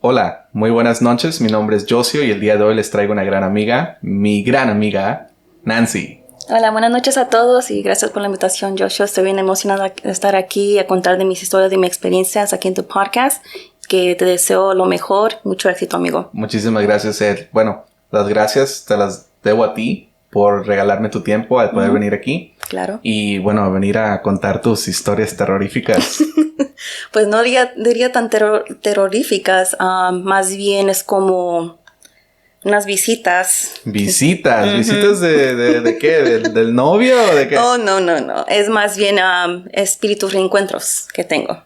Hola, muy buenas noches. Mi nombre es Josio y el día de hoy les traigo una gran amiga, mi gran amiga, Nancy. Hola, buenas noches a todos y gracias por la invitación, Joshua. Estoy bien emocionada de estar aquí a contar de mis historias, de mis experiencias aquí en tu podcast. Que te deseo lo mejor. Mucho éxito, amigo. Muchísimas gracias, Ed. Bueno, las gracias te las debo a ti por regalarme tu tiempo al poder venir aquí. Claro. Y bueno, venir a contar tus historias terroríficas. Pues no diría tan terroríficas, más bien es como unas visitas. ¿Visitas? ¿Visitas de qué? ¿Del novio o de qué? Oh, no. Es más bien espíritus reencuentros que tengo.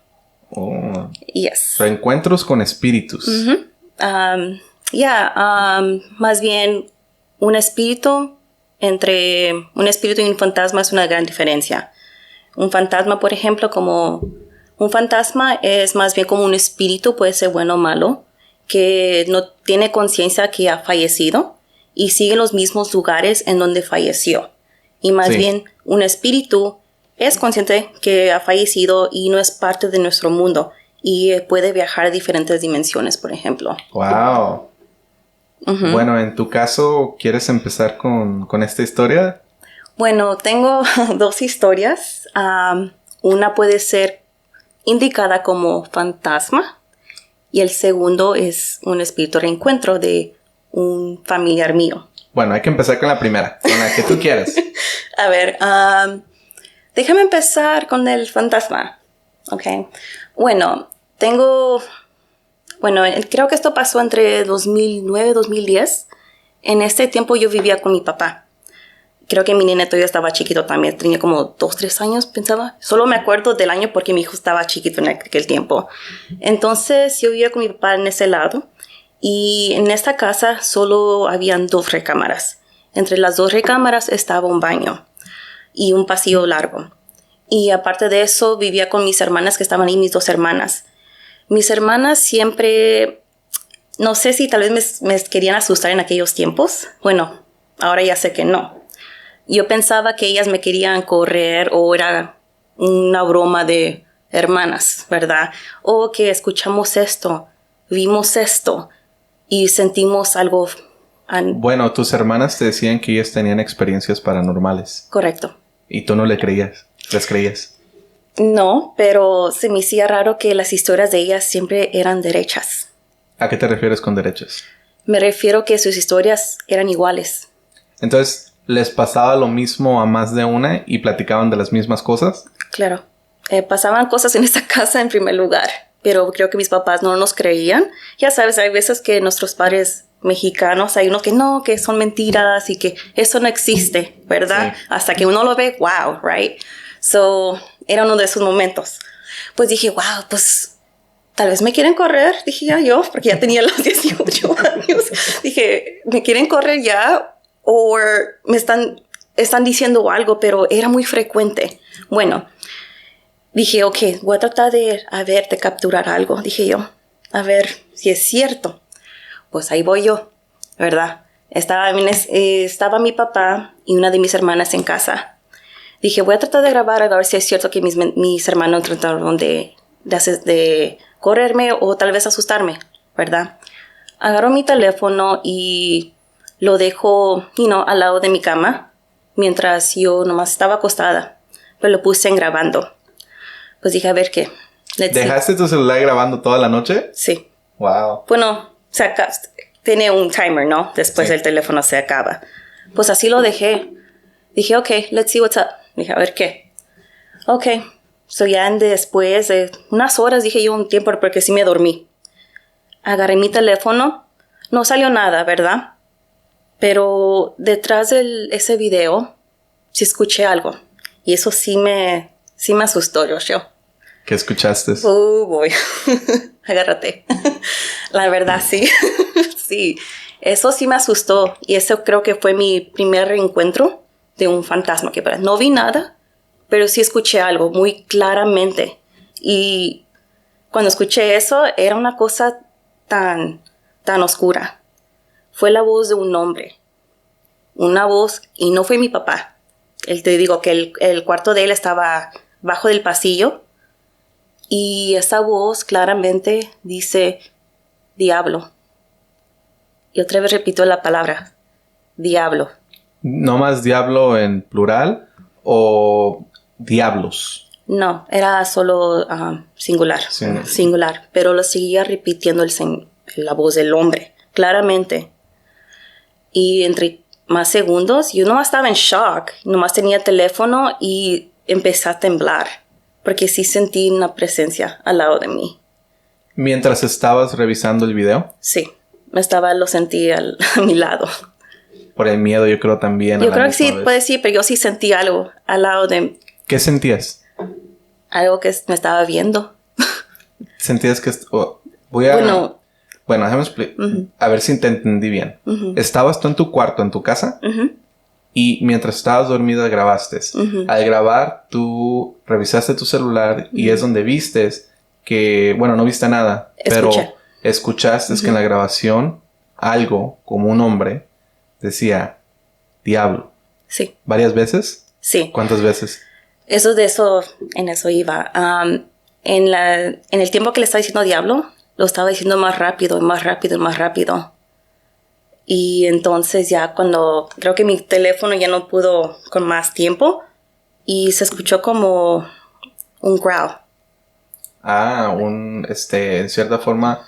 Oh. Yes. Reencuentros con espíritus. Más bien un espíritu entre un espíritu y un fantasma es una gran diferencia. Un fantasma, por ejemplo, un fantasma es más bien como un espíritu, puede ser bueno o malo, que no tiene conciencia que ha fallecido y sigue los mismos lugares en donde falleció. Y más bien un espíritu es consciente que ha fallecido y no es parte de nuestro mundo y puede viajar a diferentes dimensiones, por ejemplo. ¡Wow! Bueno, en tu caso, ¿quieres empezar con esta historia? Bueno, tengo dos historias. Una puede ser indicada como fantasma y el segundo es un espíritu reencuentro de un familiar mío. Bueno, hay que empezar con la primera, con la que tú quieras. A ver, déjame empezar con el fantasma. Ok. Bueno, creo que esto pasó entre 2009 y 2010. En este tiempo yo vivía con mi papá. Creo que mi nene todavía estaba chiquito también. Tenía como 2, 3 años, pensaba. Solo me acuerdo del año porque mi hijo estaba chiquito en aquel tiempo. Entonces yo vivía con mi papá en ese lado. Y en esta casa solo habían 2 recámaras. Entre las 2 recámaras estaba un baño y un pasillo largo. Y aparte de eso vivía con mis hermanas que estaban ahí, mis 2 hermanas. Mis hermanas siempre, no sé si tal vez me querían asustar en aquellos tiempos. Bueno, ahora ya sé que no. Yo pensaba que ellas me querían correr o era una broma de hermanas, ¿verdad? O que escuchamos esto, vimos esto y sentimos algo. Bueno, tus hermanas te decían que ellas tenían experiencias paranormales. Correcto. ¿Y tú no les creías? No, pero se me hacía raro que las historias de ellas siempre eran derechas. ¿A qué te refieres con derechos? Me refiero que sus historias eran iguales. Entonces, ¿les pasaba lo mismo a más de una y platicaban de las mismas cosas? Claro. Pasaban cosas en esta casa en primer lugar, pero creo que mis papás no nos creían. Ya sabes, hay veces que nuestros padres mexicanos, hay unos que no, que son mentiras y que eso no existe, ¿verdad? Sí. Hasta que uno lo ve, wow, right? So, era uno de esos momentos. Pues dije, wow, pues tal vez me quieren correr, dije yo, porque ya tenía los 18 años. Dije, ¿me quieren correr ya? O me están diciendo algo, pero era muy frecuente. Bueno, dije, ok, voy a tratar de capturar algo, dije yo. A ver si es cierto. Pues ahí voy yo, ¿verdad? Estaba mi papá y una de mis hermanas en casa. Dije, voy a tratar de grabar a ver si es cierto que mis hermanos trataron de correrme o tal vez asustarme, ¿verdad? Agarro mi teléfono y lo dejo, al lado de mi cama, mientras yo nomás estaba acostada, pero lo puse en grabando. Pues dije, a ver qué. ¿Dejaste tu celular grabando toda la noche? Sí. Wow. Bueno, tiene un timer, ¿no? Después el teléfono se acaba. Pues así lo dejé. Dije, ok, let's see what's up. Dije, a ver qué. Ok. So ya después de unas horas, dije yo un tiempo porque sí me dormí. Agarré mi teléfono. No salió nada, ¿verdad? Pero detrás de ese video sí escuché algo. Y eso sí me asustó, yo. ¿Qué escuchaste? Oh, boy. Agárrate. La verdad, sí. Sí. Eso sí me asustó. Y eso creo que fue mi primer reencuentro de un fantasma. No vi nada, pero sí escuché algo muy claramente. Y cuando escuché eso, era una cosa tan oscura. Fue la voz de un hombre. Una voz, y no fue mi papá. Te digo que el cuarto de él estaba bajo del pasillo. Y esa voz claramente dice, diablo. Y otra vez repito la palabra, diablo. ¿No más diablo en plural o diablos? No, era solo singular, singular. Pero lo seguía repitiendo la voz del hombre, claramente. Y entre más segundos, yo nomás estaba en shock. Nomás tenía teléfono y empecé a temblar. Porque sí sentí una presencia al lado de mí. ¿Mientras estabas revisando el video? Sí, lo sentí a mi lado. Por el miedo, yo creo también. Yo creo que sí, puede ser, pero yo sí sentí algo al lado de... ¿Qué sentías? Algo que me estaba viendo. ¿Sentías que... Bueno, déjame explicar. A ver si te entendí bien. Estabas tú en tu cuarto, en tu casa, y mientras estabas dormida grabaste. Al grabar, tú revisaste tu celular y es donde vistes que... Bueno, no viste nada, pero escuchaste que en la grabación algo, como un hombre, decía diablo. Sí. ¿Varias veces? Sí. ¿Cuántas veces? En eso iba. En el tiempo que le estaba diciendo diablo, lo estaba diciendo más rápido, más rápido, más rápido. Y entonces ya cuando creo que mi teléfono ya no pudo con más tiempo y se escuchó como un growl. En cierta forma,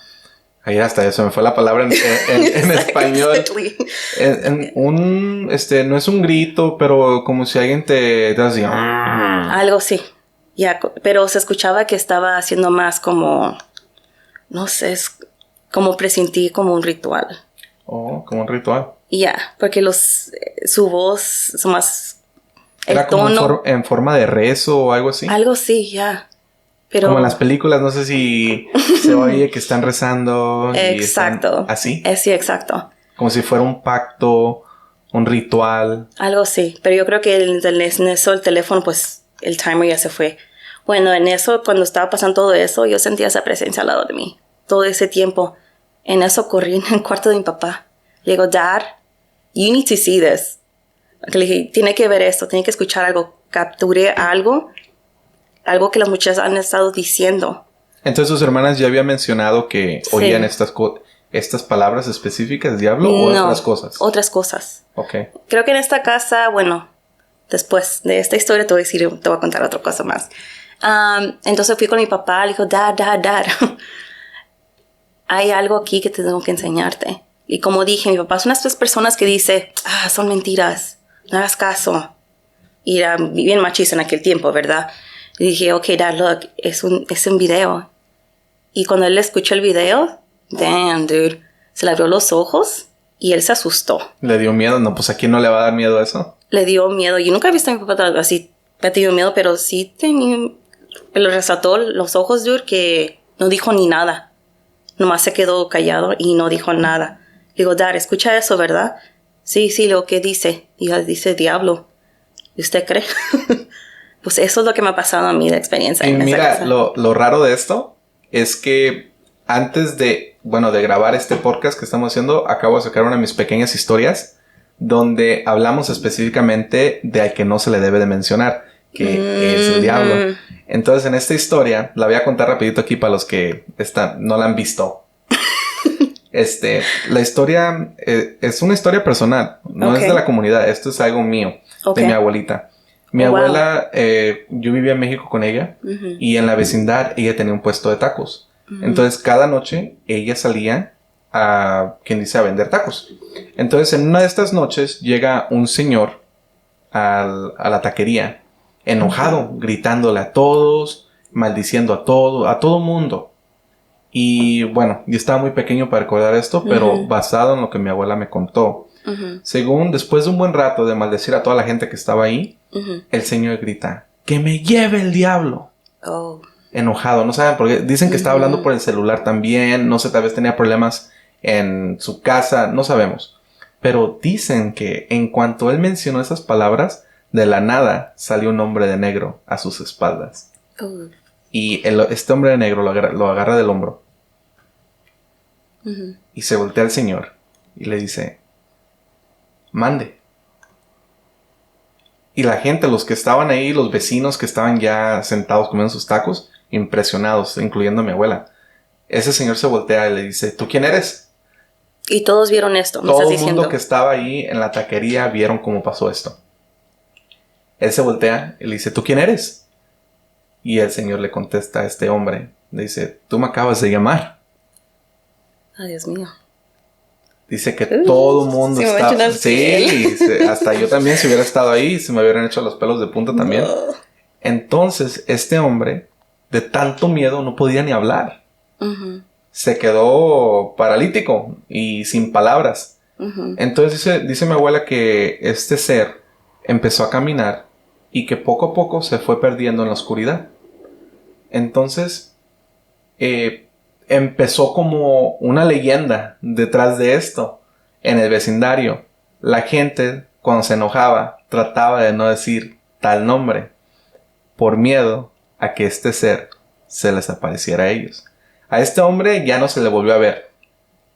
ahí hasta eso me fue la palabra en español. Exactly. No es un grito, pero como si alguien te hacía... Algo así. Ya, pero se escuchaba que estaba haciendo más como, no sé, como presentí como un ritual. Oh, como un ritual. Ya, porque su voz son más... ¿Era como en forma de rezo o algo así? Algo sí, ya. Pero... Como en las películas, no sé si se oye que están rezando. Exacto. ¿Así? Sí, exacto. Como si fuera un pacto, un ritual. Algo sí, pero yo creo que en eso el teléfono, pues el timer ya se fue. Bueno, en eso, cuando estaba pasando todo eso, yo sentía esa presencia al lado de mí. Todo ese tiempo. En eso corrí en el cuarto de mi papá. Le digo, Dad, you need to see this. Le dije, tiene que ver esto, tiene que escuchar algo. Capturé algo que las muchachas han estado diciendo. Entonces, ¿sus hermanas ya habían mencionado que oían estas palabras específicas, diablo, o otras cosas? Otras cosas. Ok. Creo que en esta casa, bueno, después de esta historia te voy a contar otra cosa más. Entonces fui con mi papá, le dijo, Dad, hay algo aquí que te tengo que enseñarte. Y como dije, mi papá es una de estas personas que dice, son mentiras, no hagas caso. Y era bien machista en aquel tiempo, ¿verdad? Y dije, ok, Dad, look, es un video. Y cuando él escuchó el video, damn, dude, se le abrió los ojos y él se asustó. ¿Le dio miedo? No, pues ¿a quién no le va a dar miedo eso? Le dio miedo. Yo nunca he visto a mi papá así, ha tenido miedo, pero sí le resaltó los ojos, dude, que no dijo ni nada. Nomás se quedó callado y no dijo nada. Le digo, Dad, escucha eso, ¿verdad? Sí, lo que dice. Y dice diablo. ¿Y usted cree? Pues eso es lo que me ha pasado a mí de experiencia. Y mira, lo raro de esto es que antes de grabar este podcast que estamos haciendo, acabo de sacar una de mis pequeñas historias donde hablamos específicamente de al que no se le debe de mencionar, que es el diablo. Entonces, en esta historia, la voy a contar rapidito aquí para los que no la han visto. La historia es una historia personal, no es de la comunidad, esto es algo mío, de mi abuelita. Mi abuela, yo vivía en México con ella y en la vecindad ella tenía un puesto de tacos. Entonces, cada noche ella salía a vender tacos. Entonces, en una de estas noches llega un señor a la taquería, enojado, gritándole a todos, maldiciendo a todo mundo. Y bueno, yo estaba muy pequeño para recordar esto, pero basado en lo que mi abuela me contó. Según, después de un buen rato de maldecir a toda la gente que estaba ahí, el señor grita, ¡que me lleve el diablo! Oh. Enojado, no saben por qué. Dicen que estaba hablando por el celular también, no sé, tal vez tenía problemas en su casa, no sabemos. Pero dicen que en cuanto él mencionó esas palabras, de la nada salió un hombre de negro a sus espaldas. Y este hombre de negro lo agarra del hombro. Y se voltea al señor y le dice, mande. Y la gente, los que estaban ahí, los vecinos que estaban ya sentados comiendo sus tacos, impresionados, incluyendo a mi abuela. ese señor se voltea y le dice, ¿tú quién eres? Y todos vieron esto, ¿me Todo estás el diciendo? mundo que estaba ahí en la taquería vieron cómo pasó esto. Él se voltea y le dice, ¿tú quién eres? Y el señor le contesta a este hombre, le dice, tú me acabas de llamar. Ay, Dios mío. Dice que todo el mundo estaba... Sí, hasta yo también, si hubiera estado ahí, se me hubieran hecho los pelos de punta también. No. Entonces, este hombre, de tanto miedo, no podía ni hablar. Uh-huh. Se quedó paralítico y sin palabras. Uh-huh. Entonces, dice mi abuela que este ser empezó a caminar y que poco a poco se fue perdiendo en la oscuridad. Entonces, empezó como una leyenda detrás de esto en el vecindario. La gente, cuando se enojaba, trataba de no decir tal nombre por miedo a que este ser se les apareciera a ellos. A este hombre ya no se le volvió a ver.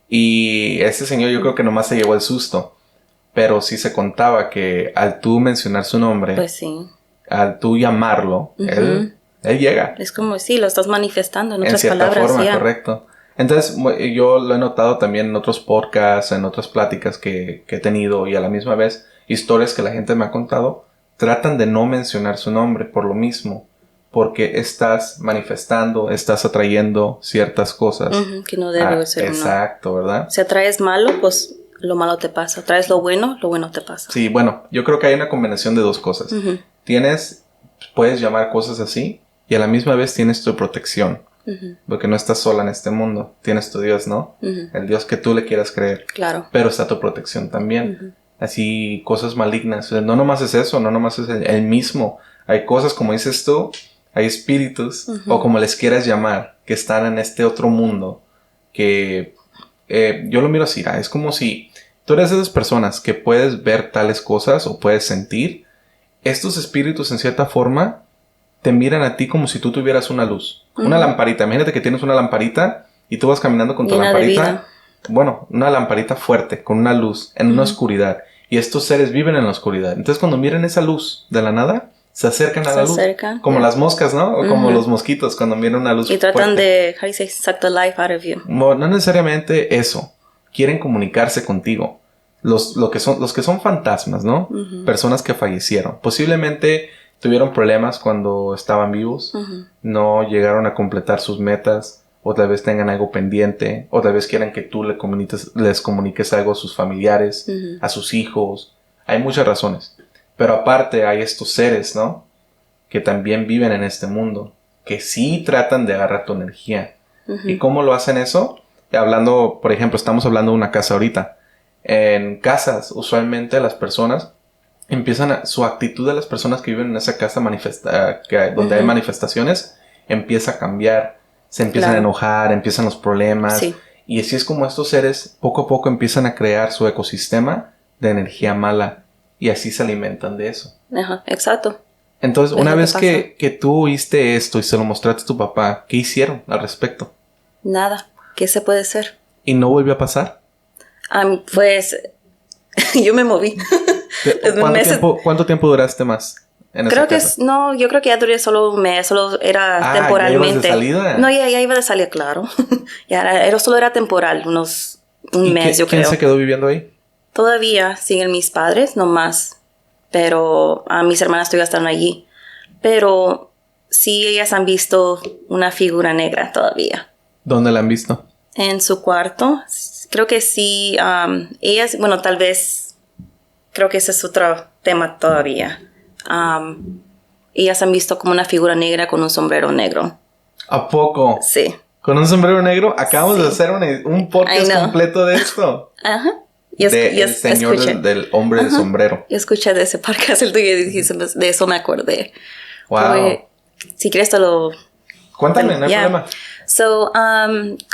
Y este señor yo creo que nomás se llevó el susto. Pero sí se contaba que al tú mencionar su nombre, pues sí, al tú llamarlo, uh-huh. él llega. Es como si lo estás manifestando, en otras cierta palabras. Forma, correcto. Entonces, yo lo he notado también en otros podcasts, en otras pláticas que he tenido y a la misma vez historias que la gente me ha contado, tratan de no mencionar su nombre por lo mismo, porque estás manifestando, estás atrayendo ciertas cosas. Uh-huh, que no debe ser. Exacto, ¿verdad? Si atraes malo, pues lo malo te pasa. Atraes lo bueno te pasa. Sí, bueno, yo creo que hay una combinación de dos cosas. Uh-huh. Puedes llamar cosas así y a la misma vez tienes tu protección. Uh-huh. Porque no estás sola en este mundo. Tienes tu Dios, ¿no? Uh-huh. El Dios que tú le quieras creer. Claro. Pero está tu protección también. Uh-huh. Así, cosas malignas. No nomás es eso, no nomás es el mismo. Hay cosas, como dices tú, hay espíritus, uh-huh. o como les quieras llamar, que están en este otro mundo. Que yo lo miro así, es como si tú eres de esas personas que puedes ver tales cosas o puedes sentir. Estos espíritus, en cierta forma, te miran a ti como si tú tuvieras una luz. Uh-huh. Una lamparita. Imagínate que tienes una lamparita y tú vas caminando con tu lamparita. Bueno, una lamparita fuerte, con una luz, en uh-huh. una oscuridad. Y estos seres viven en la oscuridad. Entonces, cuando miran esa luz de la nada, se acercan a la luz. Como las moscas, ¿no? O uh-huh. como los mosquitos cuando miran una luz y tratan de, how do you say, suck the life out of you. No necesariamente eso. Quieren comunicarse contigo. Los que son fantasmas, ¿no? Uh-huh. Personas que fallecieron. Posiblemente tuvieron problemas cuando estaban vivos. Uh-huh. No llegaron a completar sus metas. O tal vez tengan algo pendiente. O tal vez quieran que tú les comuniques algo a sus familiares. Uh-huh. A sus hijos. Hay muchas razones. Pero aparte hay estos seres, ¿no? Que también viven en este mundo. Que sí tratan de agarrar tu energía. Uh-huh. ¿Y cómo lo hacen eso? Hablando, por ejemplo, estamos hablando de una casa ahorita. En casas, usualmente las personas su actitud de las personas que viven en esa casa donde uh-huh. hay manifestaciones, empieza a cambiar. Se empiezan a enojar, empiezan los problemas. Sí. Y así es como estos seres poco a poco empiezan a crear su ecosistema de energía mala. Y así se alimentan de eso. Ajá, exacto. Entonces, una vez que tú oíste esto y se lo mostraste a tu papá, ¿qué hicieron al respecto? Nada. ¿Qué se puede hacer? ¿Y no volvió a pasar? Pues yo me moví. ¿Cuánto tiempo duraste más en esa casa? Yo creo que ya duré solo un mes, solo era temporalmente. ¿Ya ibas de salida? No, ya iba de salida, claro. Solo era temporal, un mes, yo creo. ¿Quién se quedó viviendo ahí? Todavía siguen mis padres, no más. Pero mis hermanas todavía están allí. Pero sí, ellas han visto una figura negra todavía. ¿Dónde la han visto? En su cuarto. Creo que sí. Ellas, bueno, tal vez, creo que ese es otro tema todavía. Ellas han visto como una figura negra con un sombrero negro. ¿A poco? Sí. ¿Con un sombrero negro? Acabamos de hacer un podcast completo de esto. Ajá. El señor del hombre de sombrero. Yo escuché de ese podcast el tuyo y dije, de eso me acordé. Wow. Si quieres te lo... Cuéntame, no hay problema.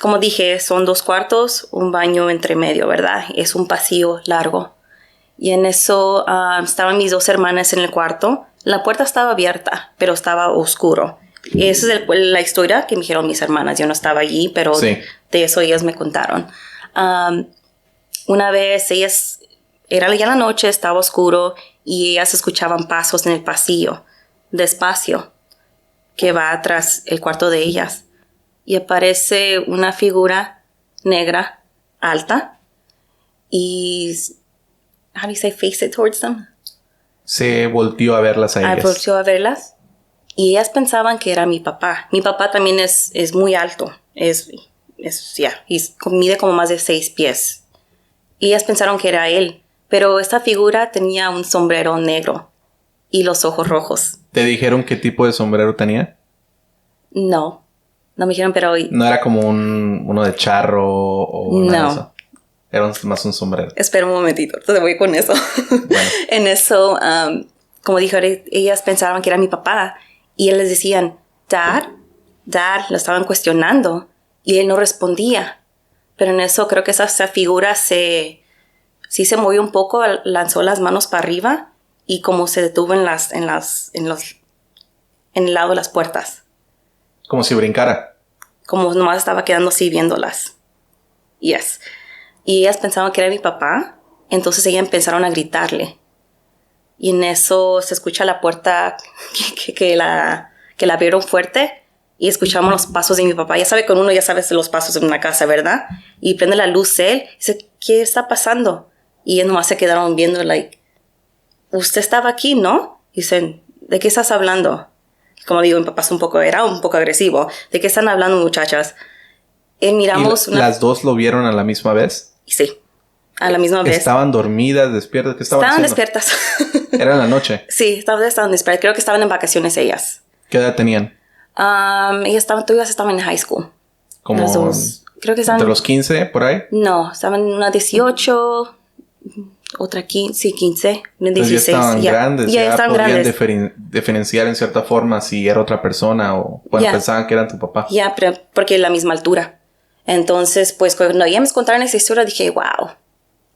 Como dije, son 2 cuartos, un baño entre medio, ¿verdad? Es un pasillo largo. Y en eso estaban mis 2 hermanas en el cuarto. La puerta estaba abierta, pero estaba oscuro. Y esa es la historia que me dijeron mis hermanas. Yo no estaba allí, pero de eso ellas me contaron. Una vez era ya la noche, estaba oscuro y ellas escuchaban pasos en el pasillo, despacio, que va atrás el cuarto de ellas. y aparece una figura negra alta y how do you say face it towards them? Se volteó a verlas a ellas. Volteó a verlas y ellas pensaban que era mi papá. Mi papá también es muy alto, mide como más de 6 pies. Y ellas pensaron que era él, pero esta figura tenía un sombrero negro y los ojos rojos. ¿Te dijeron qué tipo de sombrero tenía? No me dijeron, pero... No era como uno de charro o nada de eso. Era más un sombrero. Espera un momentito, te voy con eso. Bueno. En eso, como dije, ellas pensaban que era mi papá y ellos les decían, Dad, lo estaban cuestionando y él no respondía. Pero en eso creo que esa figura sí se movió un poco, lanzó las manos para arriba y como se detuvo en el lado de las puertas. Como si brincara. Como nomás estaba quedando así viéndolas. Yes. Y ellas pensaban que era mi papá, entonces ellas empezaron a gritarle. Y en eso se escucha la puerta que la abrieron fuerte y escuchamos los pasos de mi papá. Ya sabe, con uno ya sabes los pasos en una casa, ¿verdad? Y prende la luz él y dice, ¿qué está pasando? Y ellos nomás se quedaron viendo, usted estaba aquí, ¿no? Y dicen, ¿de qué estás hablando? Como digo, mi papá era un poco agresivo. ¿De qué están hablando, muchachas? Miramos ¿Y las dos lo vieron a la misma vez? Sí, a la misma vez. ¿Estaban dormidas, despiertas? ¿Qué estaban haciendo? Despiertas. ¿Era en la noche? Sí, estaban despiertas. Creo que estaban en vacaciones ellas. ¿Qué edad tenían? Todas estaban en high school. Como las dos. Creo que estaban... ¿Entre los 15, por ahí? No, estaban una 18... Otra 15, 15, 16. Ya estaban grandes, ya estaban podían grandes. diferenciar en cierta forma si era otra persona o pensaban que eran tu papá. Pero porque la misma altura. Entonces, pues cuando ya me contaron esa historia dije, wow,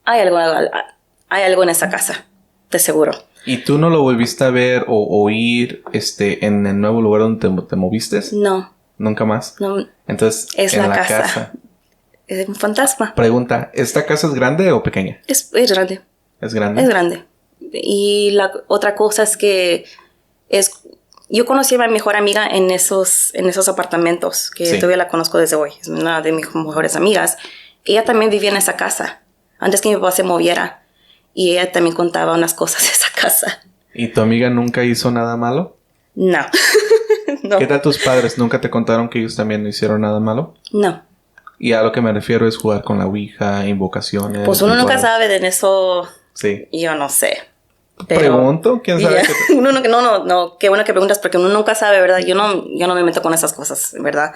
hay algo en esa casa, de seguro. ¿Y tú no lo volviste a ver o oír en el nuevo lugar donde te moviste? No. ¿Nunca más? No. Entonces, es en la casa. Es un fantasma. Pregunta, ¿esta casa es grande o pequeña? Es grande. ¿Es grande? Es grande. Y la otra cosa es que yo conocí a mi mejor amiga en esos apartamentos, que todavía la conozco desde hoy. Es una de mis mejores amigas. Ella también vivía en esa casa, antes que mi papá se moviera. Y ella también contaba unas cosas de esa casa. ¿Y tu amiga nunca hizo nada malo? No. No. ¿Qué tal tus padres? ¿Nunca te contaron que ellos también no hicieron nada malo? No. Y a lo que me refiero es jugar con la ouija, invocaciones. Pues uno nunca sabe de eso. Sí. Yo no sé. Pero, ¿pregunto? ¿Quién sabe? No, qué bueno que preguntas porque uno nunca sabe, ¿verdad? Yo no me meto con esas cosas, ¿verdad?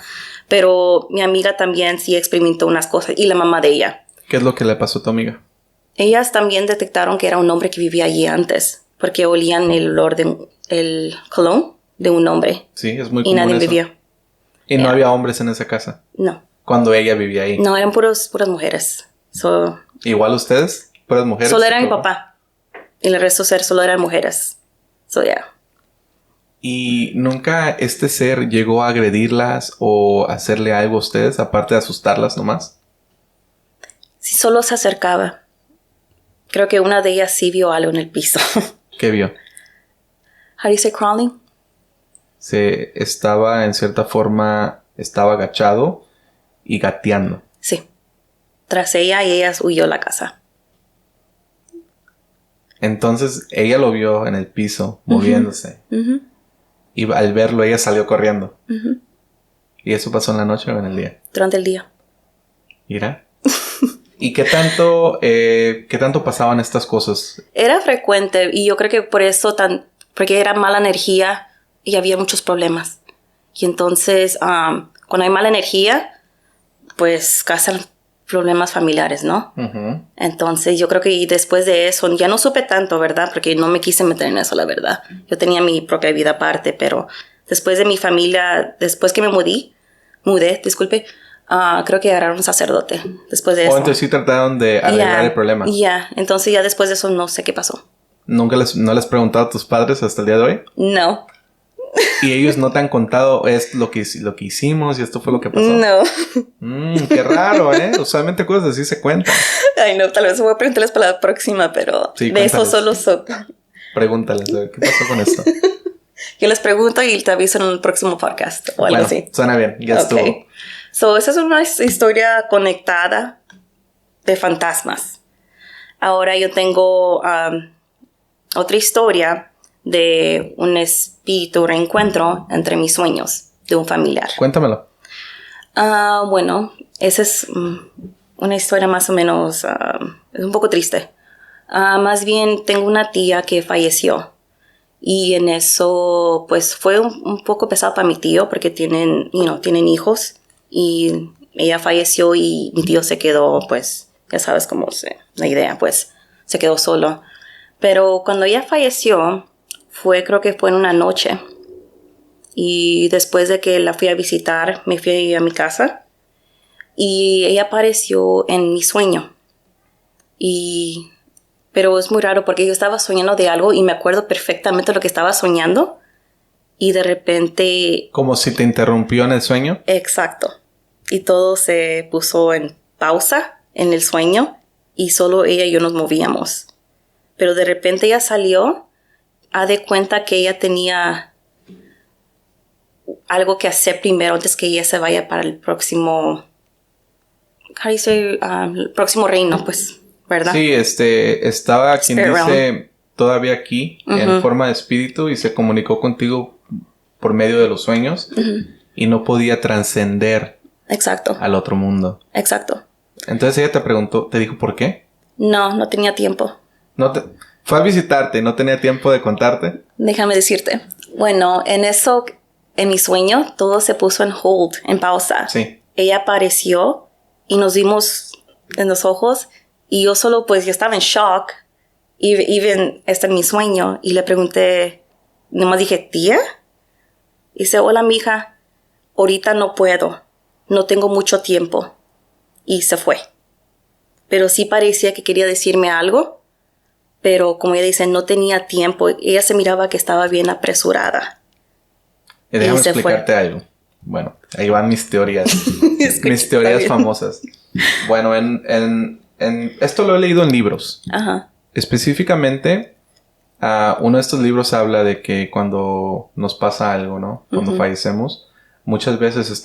Pero mi amiga también sí experimentó unas cosas y la mamá de ella. ¿Qué es lo que le pasó a tu amiga? Ellas también detectaron que era un hombre que vivía allí antes porque olían el olor el cologne de un hombre. Sí, es muy común. Y nadie vivía. ¿Y no había hombres en esa casa? No. Cuando ella vivía ahí. No, eran puras mujeres. ¿Igual ustedes? ¿Puras mujeres? Solo era mi papá. Y el resto solo eran mujeres. ¿Y nunca este ser llegó a agredirlas o hacerle algo a ustedes, aparte de asustarlas nomás? Sí, solo se acercaba. Creo que una de ellas sí vio algo en el piso. ¿Qué vio? How do you say crawling? Estaba, en cierta forma, estaba agachado y gateando. Sí. Tras ella y ella huyó a la casa. Entonces, ella lo vio en el piso, moviéndose. Uh-huh. Y al verlo, ella salió corriendo. Uh-huh. ¿Y eso pasó en la noche o en el día? Durante el día. Mira. ¿Y qué tanto pasaban estas cosas? Era frecuente y yo creo que por eso porque era mala energía y había muchos problemas. Y entonces, cuando hay mala energía, pues causan problemas familiares, ¿no? Uh-huh. Entonces, yo creo que después de eso, ya no supe tanto, ¿verdad? Porque no me quise meter en eso, la verdad. Yo tenía mi propia vida aparte, pero después de mi familia, después que me mudé, creo que agarraron un sacerdote después de eso. Entonces sí trataron de arreglar el problema. Entonces ya después de eso no sé qué pasó. ¿No les preguntado a tus padres hasta el día de hoy? No. ¿Y ellos no te han contado lo que hicimos y esto fue lo que pasó? No. Qué raro, ¿eh? Usualmente cosas así se cuentan. Ay, no, tal vez voy a preguntarles para la próxima, pero sí, de eso solo Pregúntales, ¿qué pasó con esto? Yo les pregunto y te aviso en el próximo podcast o algo así. Suena bien, ya estuvo. Esa es una historia conectada de fantasmas. Ahora yo tengo otra historia de un espíritu reencuentro entre mis sueños de un familiar. Cuéntamelo. Bueno, esa es una historia más o menos, es un poco triste. Más bien tengo una tía que falleció y en eso pues fue un poco pesado para mi tío porque tienen hijos y ella falleció y mi tío se quedó, pues ya sabes cómo es la idea, pues se quedó solo. Pero cuando ella falleció creo que fue en una noche y después de que la fui a visitar me fui a mi casa y ella apareció en mi sueño pero es muy raro porque yo estaba soñando de algo y me acuerdo perfectamente lo que estaba soñando y de repente... ¿Como si te interrumpió en el sueño? Exacto. Y todo se puso en pausa en el sueño y solo ella y yo nos movíamos. Pero de repente ella salió, de cuenta que ella tenía algo que hacer primero antes que ella se vaya para el próximo... el próximo reino, pues. ¿Verdad? Sí, estaba quien dice todavía aquí en forma de espíritu y se comunicó contigo por medio de los sueños y no podía trascender al otro mundo. Exacto. Entonces ella te preguntó, ¿te dijo por qué? No tenía tiempo. Fue a visitarte, ¿no tenía tiempo de contarte? Déjame decirte. Bueno, en mi sueño, todo se puso en hold, en pausa. Sí. Ella apareció y nos vimos en los ojos. Y yo solo, pues, yo estaba en shock. En mi sueño. Y le pregunté, nomás dije, ¿tía? Y dice, hola, mija. Ahorita no puedo. No tengo mucho tiempo. Y se fue. Pero sí parecía que quería decirme algo. Pero como ella dice, no tenía tiempo. Ella se miraba que estaba bien apresurada. Déjame explicarte algo. Bueno, ahí van mis teorías. Mis teorías famosas. Bueno, esto lo he leído en libros. Ajá. Específicamente, uno de estos libros habla de que cuando nos pasa algo, ¿no? Cuando fallecemos, muchas veces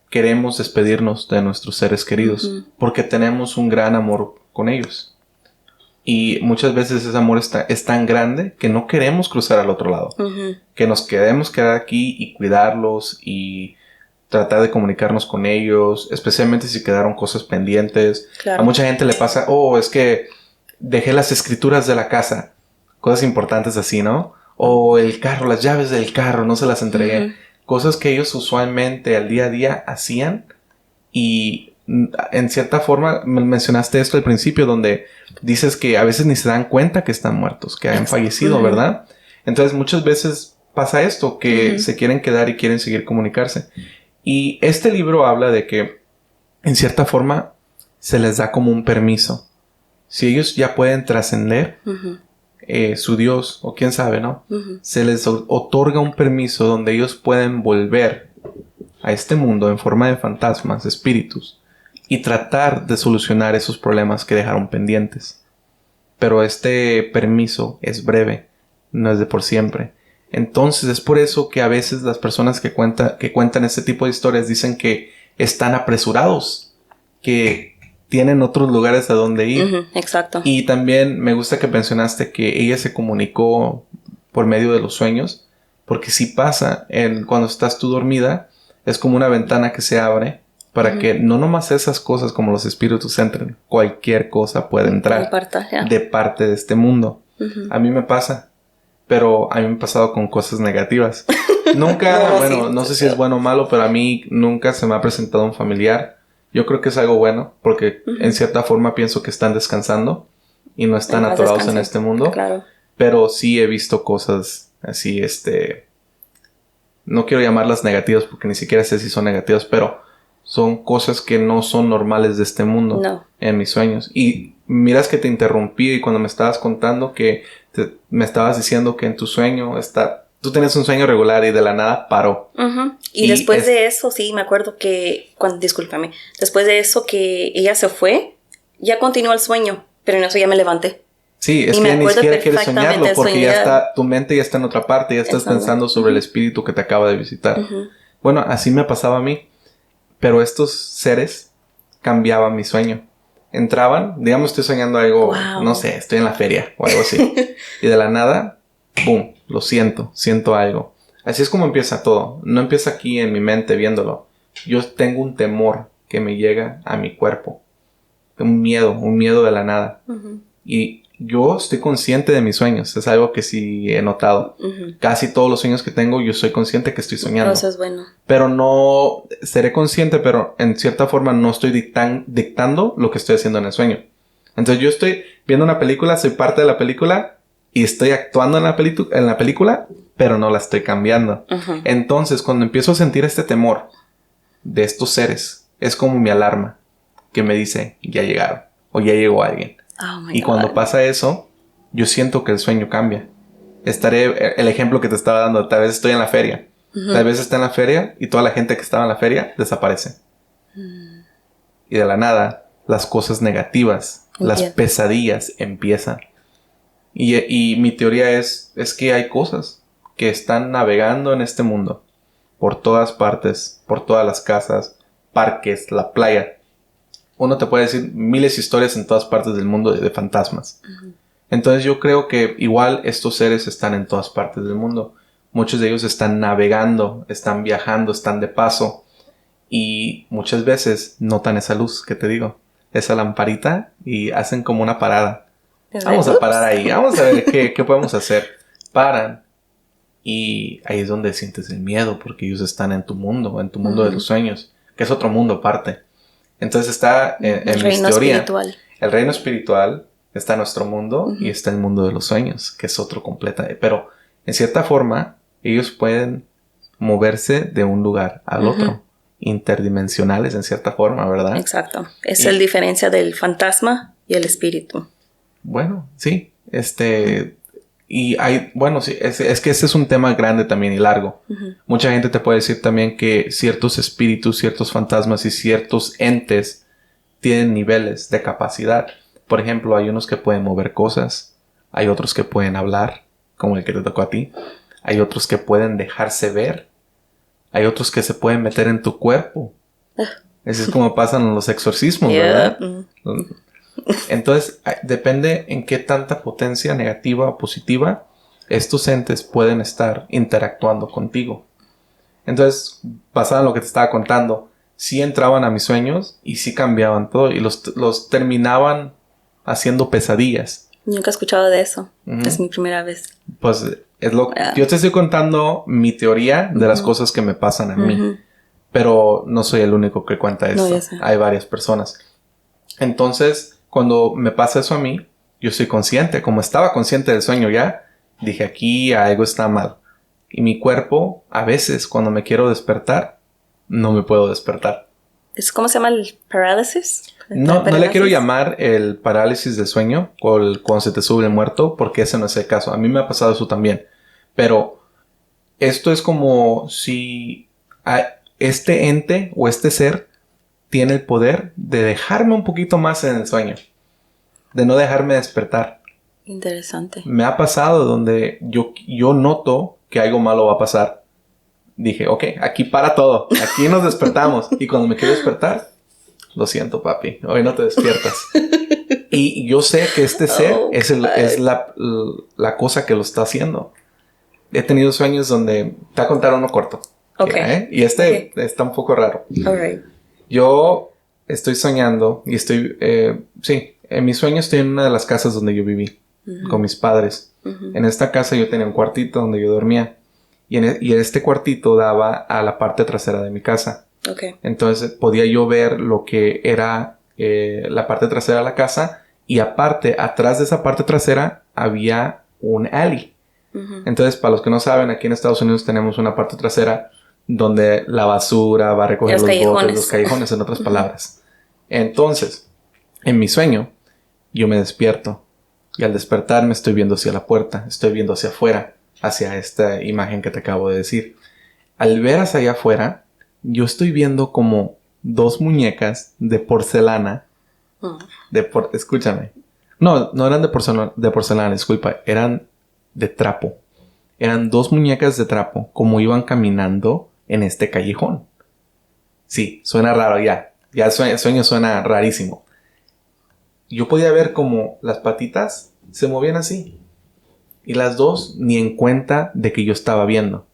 queremos despedirnos de nuestros seres queridos porque tenemos un gran amor con ellos. Y muchas veces ese amor es tan grande que no queremos cruzar al otro lado. Que nos queremos quedar aquí y cuidarlos y tratar de comunicarnos con ellos, especialmente si quedaron cosas pendientes. Claro. A mucha gente le pasa, es que dejé las escrituras de la casa, cosas importantes así, ¿no? O el carro, las llaves del carro, no se las entregué. Cosas que ellos usualmente al día a día hacían y en cierta forma mencionaste esto al principio donde dices que a veces ni se dan cuenta que están muertos, que hayan fallecido, ¿verdad? Entonces muchas veces pasa esto, que se quieren quedar y quieren seguir comunicarse. Y este libro habla de que, en cierta forma, se les da como un permiso. Si ellos ya pueden trascender su Dios, o quién sabe, ¿no? Se les otorga un permiso donde ellos pueden volver a este mundo en forma de fantasmas, espíritus, y tratar de solucionar esos problemas que dejaron pendientes. Pero este permiso es breve, no es de por siempre. Entonces es por eso que a veces las personas que cuentan este tipo de historias dicen que están apresurados, que tienen otros lugares a donde ir. Exacto. Y también me gusta que mencionaste que ella se comunicó por medio de los sueños, porque sí pasa, cuando estás tú dormida, es como una ventana que se abre para que no nomás esas cosas como los espíritus entren, cualquier cosa puede entrar de parte de este mundo. A mí me pasa. Pero a mí me ha pasado con cosas negativas. Nunca, no sé si es bueno o malo, pero a mí nunca se me ha presentado un familiar. Yo creo que es algo bueno, porque en cierta forma pienso que están descansando y no están atorados en este mundo. Claro. Pero sí he visto cosas así, no quiero llamarlas negativas porque ni siquiera sé si son negativas, pero son cosas que no son normales de este mundo en mis sueños. Y miras que te interrumpí y cuando me estabas contando que me estabas diciendo que en tu sueño tú tenías un sueño regular y de la nada paró. Y después de eso, sí, me acuerdo que discúlpame, después de eso que ella se fue, ya continuó el sueño, pero en eso ya me levanté. Sí, es que ni siquiera quieres soñarlo porque ya tu mente ya está en otra parte, ya estás pensando sobre el espíritu que te acaba de visitar. Bueno, así me pasaba a mí. Pero estos seres cambiaban mi sueño. Entraban, digamos estoy soñando algo, no sé, estoy en la feria o algo así. Y de la nada, ¡boom! Lo siento algo. Así es como empieza todo. No empieza aquí en mi mente viéndolo. Yo tengo un temor que me llega a mi cuerpo. Un miedo de la nada. Y yo estoy consciente de mis sueños. Es algo que sí he notado. Casi todos los sueños que tengo, yo soy consciente que estoy soñando. Eso es bueno. Pero no seré consciente, pero en cierta forma no estoy dictando lo que estoy haciendo en el sueño. Entonces yo estoy viendo una película, soy parte de la película y estoy actuando en la película, pero no la estoy cambiando. Entonces cuando empiezo a sentir este temor de estos seres, es como mi alarma que me dice, ya llegaron o ya llegó alguien. Y cuando pasa eso, yo siento que el sueño cambia. El ejemplo que te estaba dando, tal vez estoy en la feria. Tal vez está en la feria y toda la gente que estaba en la feria desaparece. Y de la nada, las cosas negativas, las pesadillas empiezan. Y mi teoría es que hay cosas que están navegando en este mundo. Por todas partes, por todas las casas, parques, la playa. Uno te puede decir miles de historias en todas partes del mundo de fantasmas. Entonces yo creo que igual estos seres están en todas partes del mundo. Muchos de ellos están navegando, están viajando, están de paso. Y muchas veces notan esa luz que te digo. Esa lamparita y hacen como una parada. Vamos a parar ahí. Vamos a ver qué podemos hacer. Paran. Y ahí es donde sientes el miedo. Porque ellos están en tu mundo de los sueños. Que es otro mundo aparte. Entonces está en mi teoría. Espiritual. El reino espiritual está en nuestro mundo y está el mundo de los sueños, que es otro completa. Pero en cierta forma, ellos pueden moverse de un lugar al otro. Interdimensionales en cierta forma, ¿verdad? Exacto. Es la diferencia del fantasma y el espíritu. Bueno, sí. Y hay, bueno, sí, es que este es un tema grande también y largo. Mucha gente te puede decir también que ciertos espíritus, ciertos fantasmas y ciertos entes tienen niveles de capacidad. Por ejemplo, hay unos que pueden mover cosas, hay otros que pueden hablar, como el que te tocó a ti, hay otros que pueden dejarse ver, hay otros que se pueden meter en tu cuerpo. Así es como pasan los exorcismos, ¿verdad? Entonces, depende en qué tanta potencia negativa o positiva estos entes pueden estar interactuando contigo. Entonces, basado en lo que te estaba contando, sí entraban a mis sueños y sí cambiaban todo y los terminaban haciendo pesadillas. Nunca he escuchado de eso. Es mi primera vez. Pues yo te estoy contando mi teoría de las cosas que me pasan a mí. Pero no soy el único que cuenta esto. No, hay varias personas. Entonces, cuando me pasa eso a mí, yo soy consciente. Como estaba consciente del sueño ya, dije, aquí algo está mal. Y mi cuerpo, a veces, cuando me quiero despertar, no me puedo despertar. ¿Cómo se llama el parálisis? No le quiero llamar el parálisis del sueño o cuando se te sube el muerto, porque ese no es el caso. A mí me ha pasado eso también. Pero esto es como si este ente o este ser tiene el poder de dejarme un poquito más en el sueño. De no dejarme despertar. Interesante. Me ha pasado donde yo noto que algo malo va a pasar. Dije, ok, aquí para todo. Aquí nos despertamos. Y cuando me quiero despertar, lo siento, papi. Hoy no te despiertas. Y yo sé que este ser es la cosa que lo está haciendo. He tenido sueños donde... Te voy a contar uno corto. Ok. Y está un poco raro. All right. Yo estoy soñando y en mis sueños estoy en una de las casas donde yo viví con mis padres. En esta casa yo tenía un cuartito donde yo dormía y este cuartito daba a la parte trasera de mi casa. Entonces podía yo ver lo que era la parte trasera de la casa y aparte, atrás de esa parte trasera había un alley. Entonces, para los que no saben, aquí en Estados Unidos tenemos una parte trasera donde la basura va a recoger los botes, los callejones, en otras palabras. Entonces, en mi sueño, yo me despierto. Y al despertarme estoy viendo hacia la puerta. Estoy viendo hacia afuera. Hacia esta imagen que te acabo de decir. Al ver hacia allá afuera, yo estoy viendo como 2 muñecas de porcelana. Escúchame. No eran de porcelana, disculpa. Eran de trapo. Eran 2 muñecas de trapo. Como iban caminando en este callejón. Sí, suena raro ya. Ya el sueño suena rarísimo. Yo podía ver como las patitas se movían así. Y las dos ni en cuenta de que yo estaba viendo.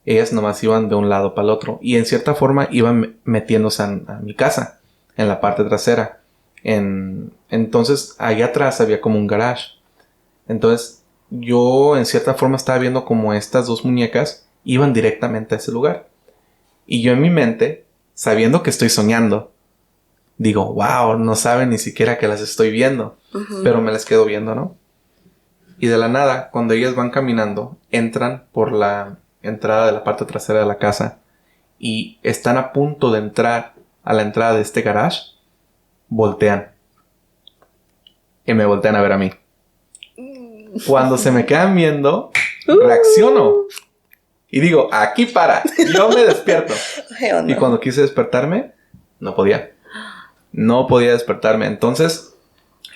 Ellas nomás iban de un lado para el otro. Y en cierta forma iban metiéndose a mi casa. En la parte trasera. Entonces, allá atrás había como un garage. Entonces, yo en cierta forma estaba viendo como estas dos muñecas iban directamente a ese lugar. Y yo en mi mente, sabiendo que estoy soñando, digo, wow, no saben ni siquiera que las estoy viendo. Uh-huh. Pero me las quedo viendo, ¿no? Y de la nada, cuando ellas van caminando, entran por la entrada de la parte trasera de la casa y están a punto de entrar a la entrada de este garage, voltean. Y me voltean a ver a mí. Cuando se me quedan viendo, reacciono. Y digo, aquí para. Yo me despierto. Y cuando quise despertarme, no podía. No podía despertarme. Entonces,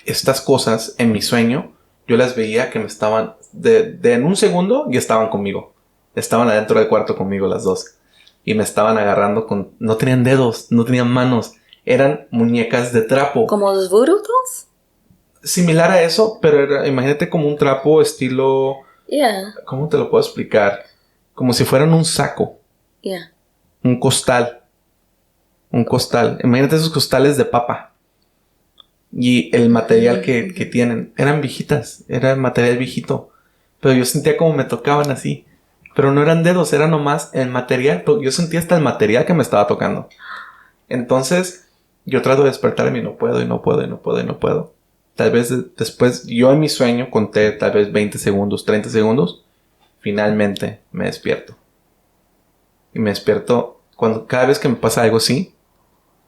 estas cosas en mi sueño, yo las veía que me estaban... en un segundo ya estaban conmigo. Estaban adentro del cuarto conmigo las dos. Y me estaban agarrando con... No tenían dedos, no tenían manos. Eran muñecas de trapo. ¿Como los Voodoo-Dolls? Similar a eso, pero era, imagínate como un trapo estilo... Yeah. ¿Cómo te lo puedo explicar? Como si fueran un saco. Yeah. Un costal. Un costal. Imagínate esos costales de papa. Y el material que tienen. Eran viejitas. Era material viejito. Pero yo sentía como me tocaban así. Pero no eran dedos. Era nomás el material. Yo sentía hasta el material que me estaba tocando. Entonces, yo trato de despertarme y no puedo, y no puedo, y no puedo, y no puedo. Tal vez después, yo en mi sueño conté tal vez 20 segundos, 30 segundos. Finalmente me despierto. Y me despierto cada vez que me pasa algo así,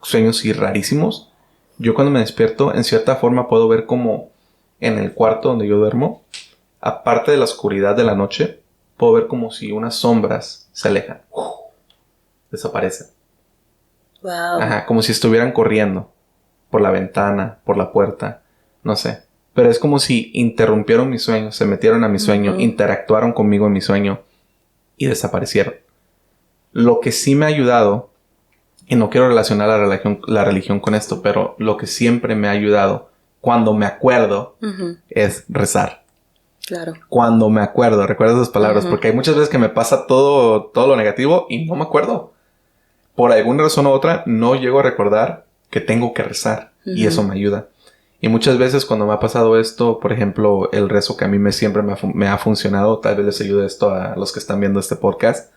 sueños así rarísimos. Yo cuando me despierto, en cierta forma puedo ver como en el cuarto donde yo duermo, aparte de la oscuridad de la noche, puedo ver como si unas sombras se alejan. Desaparecen. Wow. Ajá, como si estuvieran corriendo por la ventana, por la puerta, no sé. Pero es como si interrumpieron mi sueño, se metieron a mi sueño, interactuaron conmigo en mi sueño y desaparecieron. Lo que sí me ha ayudado, y no quiero relacionar la religión con esto, pero lo que siempre me ha ayudado cuando me acuerdo es rezar. Claro. Cuando me acuerdo, recuerdo esas palabras, porque hay muchas veces que me pasa todo lo negativo y no me acuerdo. Por alguna razón u otra, no llego a recordar que tengo que rezar y eso me ayuda. Y muchas veces cuando me ha pasado esto, por ejemplo, el rezo que a mí siempre me ha funcionado, tal vez les ayude esto a los que están viendo este podcast.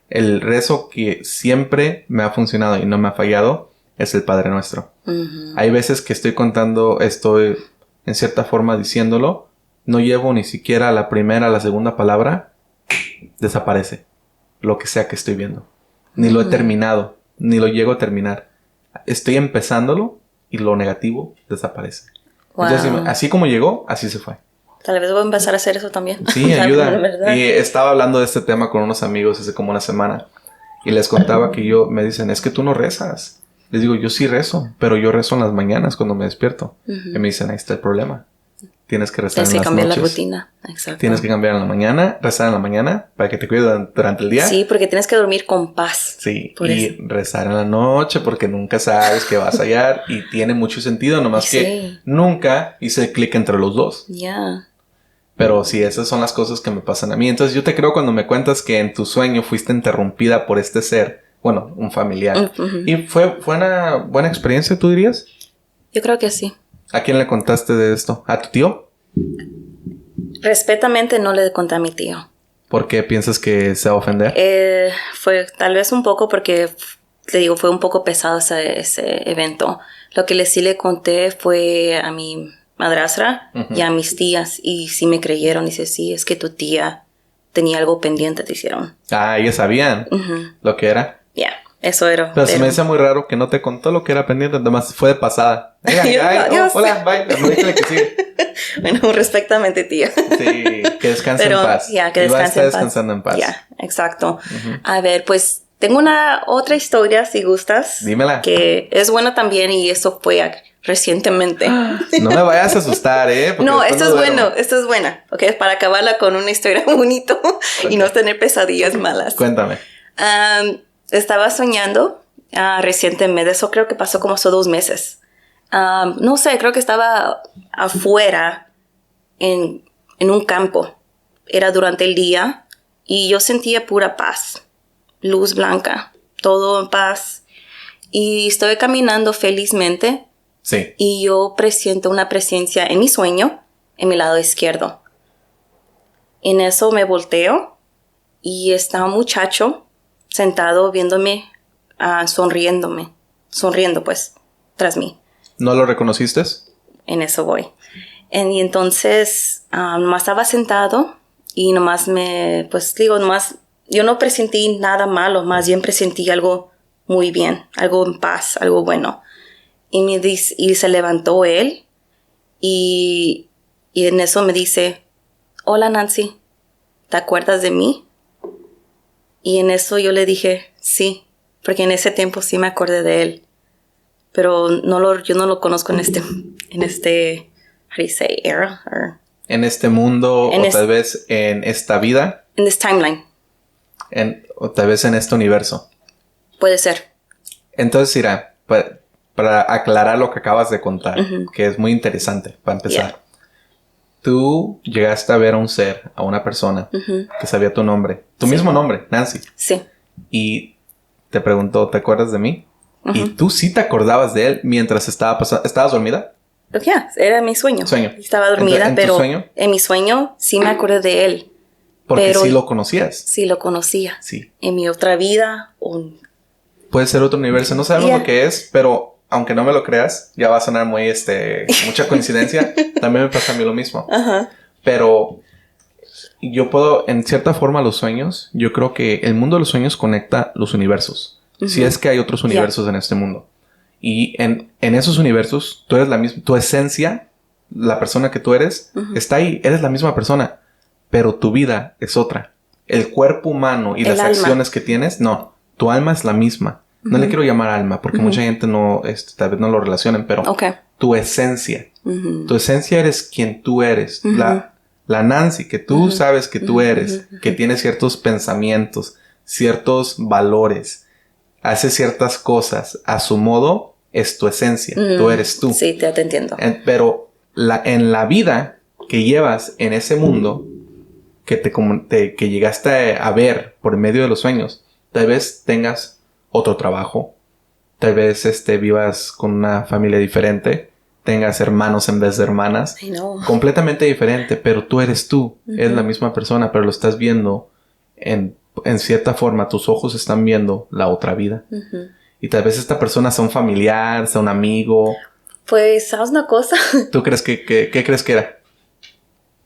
El rezo que siempre me ha funcionado y no me ha fallado es el Padre Nuestro. Hay veces que estoy en cierta forma diciéndolo, no llevo ni siquiera la primera, la segunda palabra, desaparece lo que sea que estoy viendo. Ni lo he terminado, ni lo llego a terminar. Estoy empezándolo y lo negativo desaparece. Wow. Entonces, así como llegó, así se fue. Tal vez voy a empezar a hacer eso también. Sí, ayuda. Y estaba hablando de este tema con unos amigos hace como una semana. Y les contaba que me dicen, es que tú no rezas. Les digo, yo sí rezo, pero yo rezo en las mañanas cuando me despierto. Y me dicen, ahí está el problema. Tienes que rezar en las noches. Tienes que cambiar la rutina. Exacto. Tienes que cambiar en la mañana, rezar en la mañana para que te cuide durante el día. Sí, porque tienes que dormir con paz. Sí, y rezar en la noche porque nunca sabes qué vas a hallar y tiene mucho sentido, nomás que nunca hice clic entre los dos. Ya. Pero sí, esas son las cosas que me pasan a mí. Entonces yo te creo cuando me cuentas que en tu sueño fuiste interrumpida por este ser, bueno, un familiar. ¿Y fue una buena experiencia, tú dirías? Yo creo que sí. ¿A quién le contaste de esto? ¿A tu tío? Respetamente no le conté a mi tío. ¿Por qué piensas que se va a ofender? Fue tal vez un poco porque, te digo, fue un poco pesado ese evento. Lo que sí le conté fue a mi madrastra y a mis tías. Y sí me creyeron. Dice, sí, es que tu tía tenía algo pendiente, te hicieron. Ah, ellos sabían lo que era. Ya. Eso era. Pero se me dice muy raro que no te contó lo que era pendiente, además fue de pasada. Hola, bye. No dije que sí. Bueno, respectamente, tía. Sí, que descanse en paz. Ya, que descanse en paz. Descansando en paz. Ya, exacto. A ver, pues tengo otra historia, si gustas. Dímela. Que es buena también y eso fue recientemente. No me vayas a asustar, No, esto es buena. Ok, para acabarla con una historia bonito y no tener pesadillas malas. Cuéntame. Estaba soñando Recientemente, eso creo que pasó como hace 2 meses. No sé, creo que estaba afuera en un campo. Era durante el día y yo sentía pura paz, luz blanca, todo en paz. Y estoy caminando felizmente. Sí. Y yo presiento una presencia en mi sueño, en mi lado izquierdo. En eso me volteo y está un muchacho sentado viéndome, sonriendo pues, tras mí. ¿No lo reconociste? En eso voy. Y entonces, nomás estaba sentado y nomás yo no presentí nada malo, más bien presentí algo muy bien, algo en paz, algo bueno. Y se levantó él y en eso me dice, hola Nancy, ¿te acuerdas de mí? Y en eso yo le dije, sí, porque en ese tiempo sí me acordé de él. Pero yo no lo conozco en este, how do you say, era? En este mundo, o tal vez en esta vida. En this timeline. O tal vez en este universo. Puede ser. Entonces, Ira, para aclarar lo que acabas de contar, que es muy interesante, para empezar. Yeah. Tú llegaste a ver a un ser, a una persona, que sabía tu nombre. Tu mismo nombre, Nancy. Sí. Y te preguntó, ¿te acuerdas de mí? Y tú sí te acordabas de él mientras estaba pasando. ¿Estabas dormida? Ya, era mi sueño. Estaba dormida, pero ¿en tu sueño? En mi sueño sí me acordé de él. Porque sí lo conocías. Sí lo conocía. Sí. En mi otra vida. Puede ser otro universo. No sabemos lo que es, pero aunque no me lo creas, ya va a sonar muy, mucha coincidencia. También me pasa a mí lo mismo. Pero yo puedo, en cierta forma, los sueños, yo creo que el mundo de los sueños conecta los universos. Si es que hay otros universos en este mundo. Y en esos universos, tú eres la misma, tu esencia, la persona que tú eres, está ahí, eres la misma persona, pero tu vida es otra. El cuerpo humano y las acciones que tienes, no, tu alma es la misma. No le quiero llamar alma, porque mucha gente no, tal vez no lo relacionen, pero tu esencia. Tu esencia eres quien tú eres. La Nancy, que tú sabes que tú eres, que tiene ciertos pensamientos, ciertos valores, hace ciertas cosas a su modo, es tu esencia. Tú eres tú. Sí, te entiendo. Pero en la vida que llevas en ese mundo que llegaste a ver por medio de los sueños, tal vez tengas otro trabajo, tal vez vivas con una familia diferente, tengas hermanos en vez de hermanas, completamente diferente, pero tú eres tú, eres la misma persona, pero lo estás viendo en cierta forma, tus ojos están viendo la otra vida. Y tal vez esta persona sea un familiar, sea un amigo. Pues, ¿sabes una cosa? ¿Tú crees qué crees que era?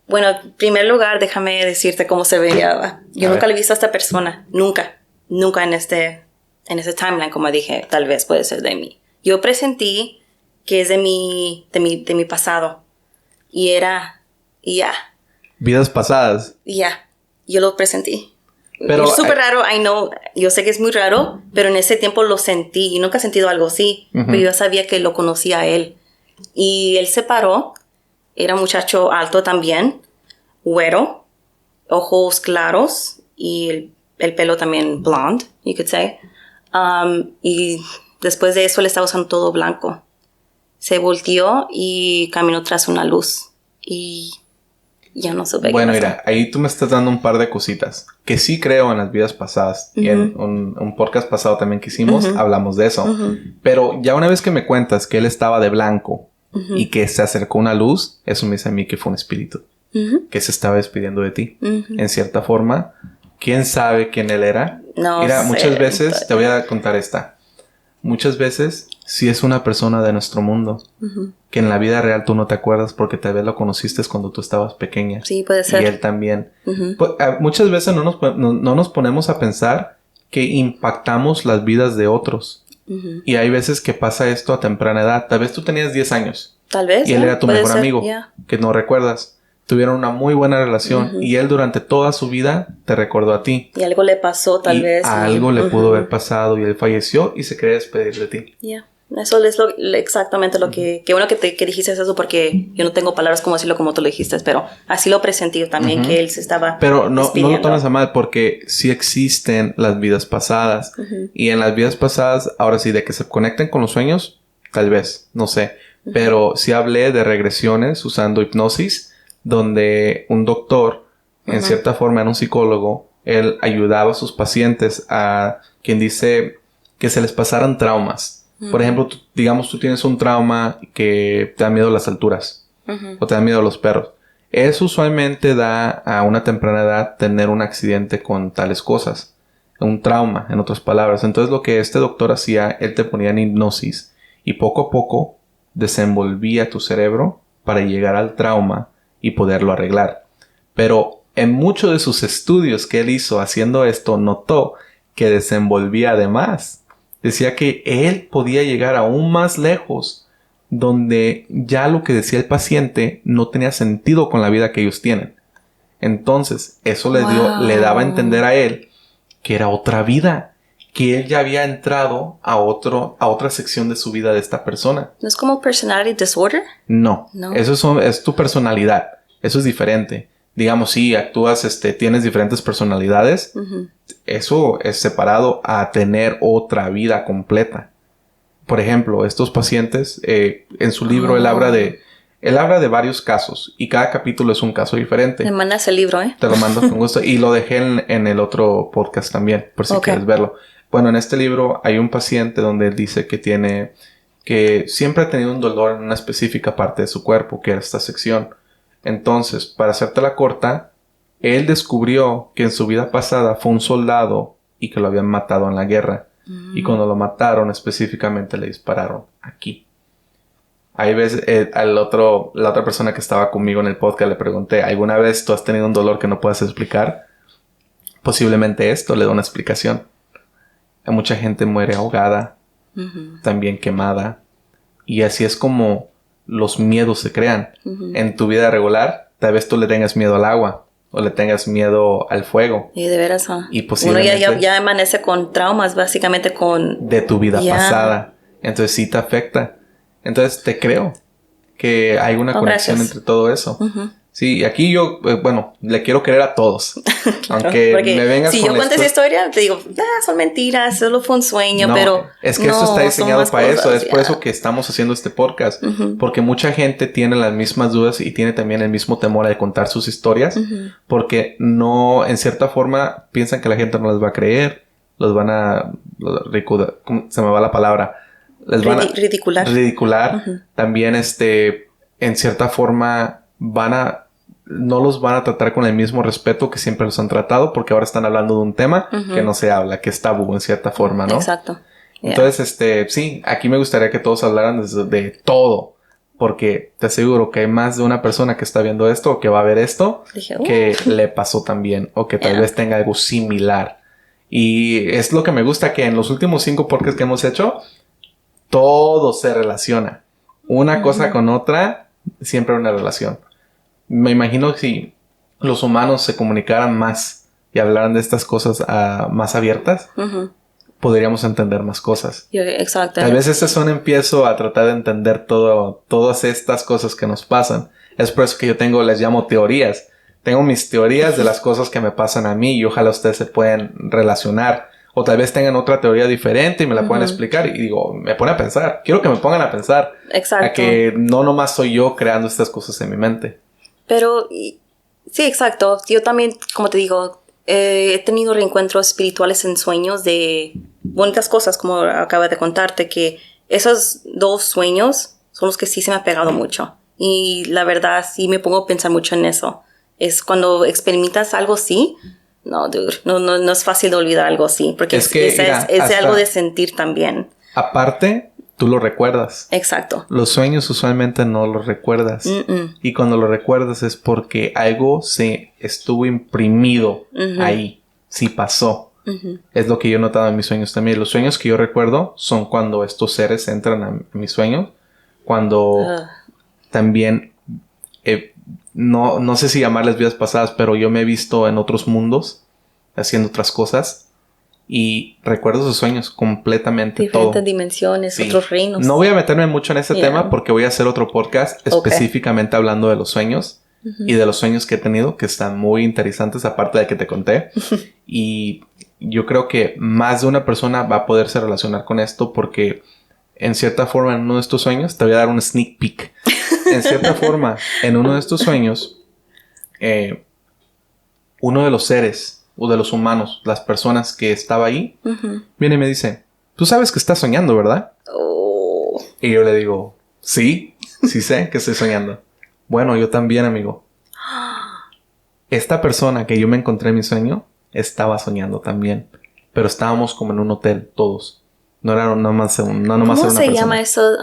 Bueno, en primer lugar, déjame decirte cómo se veía. Yo nunca le he visto a esta persona. Nunca en ese timeline, como dije, tal vez puede ser de mí. Yo presentí que es de mi pasado. Y era, Vidas pasadas. Yo lo presentí. Pero es súper raro, yo sé que es muy raro, pero en ese tiempo lo sentí y nunca he sentido algo así, pero yo sabía que lo conocía a él. Y él se paró, era un muchacho alto también, güero, ojos claros y el pelo también blonde, you could say. Y después de eso él estaba usando todo blanco. Se volteó y caminó tras una luz y ya no supe. Bueno, mira, ahí tú me estás dando un par de cositas que sí creo en las vidas pasadas. Y en un podcast pasado también que hicimos, hablamos de eso. Pero ya una vez que me cuentas que él estaba de blanco y que se acercó una luz, eso me dice a mí que fue un espíritu que se estaba despidiendo de ti. En cierta forma, ¿quién sabe quién él era? No mira, sé, muchas veces, te voy a contar esta. Muchas veces sí es una persona de nuestro mundo que en la vida real tú no te acuerdas porque tal vez lo conociste cuando tú estabas pequeña. Sí, puede ser. Y él también. Pues, muchas veces no nos ponemos a pensar que impactamos las vidas de otros. Y hay veces que pasa esto a temprana edad. Tal vez tú tenías 10 años. Tal vez. Y él era tu mejor amigo que no recuerdas. Tuvieron una muy buena relación y él durante toda su vida te recordó a ti. Y algo le pasó tal vez. Algo le pudo haber pasado y él falleció y se quería despedir de ti. Eso es exactamente lo que... Qué bueno que dijiste eso, porque yo no tengo palabras como decirlo como tú lo dijiste, pero así lo presenté también, que él se estaba Pero no lo tomes a mal, porque sí existen las vidas pasadas. Y en las vidas pasadas, ahora sí, de que se conecten con los sueños, tal vez, no sé. Pero sí hablé de regresiones usando hipnosis, donde un doctor, en cierta forma, era un psicólogo, él ayudaba a sus pacientes a, quien dice, que se les pasaran traumas. Por ejemplo, digamos, tú tienes un trauma que te da miedo a las alturas o te da miedo a los perros. Eso usualmente da a una temprana edad tener un accidente con tales cosas. Un trauma, en otras palabras. Entonces, lo que este doctor hacía, él te ponía en hipnosis y poco a poco desenvolvía tu cerebro para llegar al trauma y poderlo arreglar. Pero en muchos de sus estudios que él hizo haciendo esto, notó que desenvolvía además. Decía que él podía llegar aún más lejos, donde ya lo que decía el paciente no tenía sentido con la vida que ellos tienen. Entonces, eso le daba a entender a él que era otra vida, que él ya había entrado a otra sección de su vida de esta persona. ¿No es como personality disorder? No. Eso es tu personalidad. Eso es diferente. Digamos, si actúas, tienes diferentes personalidades, eso es separado a tener otra vida completa. Por ejemplo, estos pacientes, en su libro él habla de varios casos y cada capítulo es un caso diferente. Me mandas el libro, ¿eh? Te lo mando con gusto y lo dejé en el otro podcast también, por si quieres verlo. Bueno, en este libro hay un paciente donde él dice que siempre ha tenido un dolor en una específica parte de su cuerpo, que era esta sección. Entonces, para hacértela corta, él descubrió que en su vida pasada fue un soldado y que lo habían matado en la guerra. Y cuando lo mataron, específicamente le dispararon aquí. Hay veces, la otra persona que estaba conmigo en el podcast le pregunté, ¿alguna vez tú has tenido un dolor que no puedas explicar? Posiblemente esto le da una explicación. Mucha gente muere ahogada, también quemada. Y así es como los miedos se crean. En tu vida regular, tal vez tú le tengas miedo al agua o le tengas miedo al fuego. Y de veras, y posiblemente uno ya amanece con traumas, básicamente de tu vida pasada. Entonces sí te afecta. Entonces te creo que hay una conexión entre todo eso. Sí, aquí yo, le quiero creer a todos. Claro, aunque me vengas si yo cuento esa historia, te digo, son mentiras, solo fue un sueño, pero... Es que esto está diseñado para eso. Es por eso que estamos haciendo este podcast. Porque mucha gente tiene las mismas dudas y tiene también el mismo temor de contar sus historias. Porque no, en cierta forma, piensan que la gente no les va a creer. Los van a... se me va la palabra. Les van a... Ridicular. También, en cierta forma... no los van a tratar con el mismo respeto que siempre los han tratado, porque ahora están hablando de un tema que no se habla, que es tabú en cierta forma, ¿no? Exacto. Entonces, sí, aquí me gustaría que todos hablaran de todo, porque te aseguro que hay más de una persona que está viendo esto o que va a ver esto que le pasó también o que tal vez tenga algo similar. Y es lo que me gusta, que en los últimos 5 podcasts que hemos hecho, todo se relaciona. Una cosa con otra, siempre hay una relación. Me imagino que si los humanos se comunicaran más y hablaran de estas cosas más abiertas, podríamos entender más cosas. Exacto. Tal vez este es un empiezo a tratar de entender todas estas cosas que nos pasan. Es por eso que yo les llamo teorías. Tengo mis teorías de las cosas que me pasan a mí y ojalá ustedes se puedan relacionar. O tal vez tengan otra teoría diferente y me la puedan explicar. Y digo, me pone a pensar. Quiero que me pongan a pensar. Exacto. A que no nomás soy yo creando estas cosas en mi mente. Pero, sí, exacto. Yo también, como te digo, he tenido reencuentros espirituales en sueños de bonitas cosas, como acabo de contarte, que esos 2 sueños son los que sí se me ha pegado mucho. Y la verdad, sí me pongo a pensar mucho en eso. Es cuando experimentas algo así, no, dude, no es fácil de olvidar algo así, porque es algo de sentir también. Aparte... tú lo recuerdas. Exacto. Los sueños usualmente no los recuerdas. Y cuando lo recuerdas es porque algo se estuvo imprimido ahí. Sí pasó. Es lo que yo he notado en mis sueños también. Los sueños que yo recuerdo son cuando estos seres entran a mis sueños. Cuando también... no sé si llamarles vidas pasadas, pero yo me he visto en otros mundos haciendo otras cosas. y recuerdo sus sueños completamente. Diferentes dimensiones, sí. Otros reinos. No voy a meterme mucho en ese tema porque voy a hacer otro podcast específicamente hablando de los sueños y de los sueños que he tenido, que están muy interesantes, aparte de que te conté. Y yo creo que más de una persona va a poderse relacionar con esto porque en cierta forma en uno de estos sueños, te voy a dar un sneak peek. En cierta forma, en uno de estos sueños, uno de los seres o de los humanos, las personas que estaba ahí, viene y me dice, tú sabes que estás soñando, ¿verdad? Oh. Y yo le digo, sí sé que estoy soñando. Bueno, yo también, amigo. Esta persona que yo me encontré en mi sueño estaba soñando también, pero estábamos como en un hotel todos. No era nomás una persona. ¿Cómo se llama eso?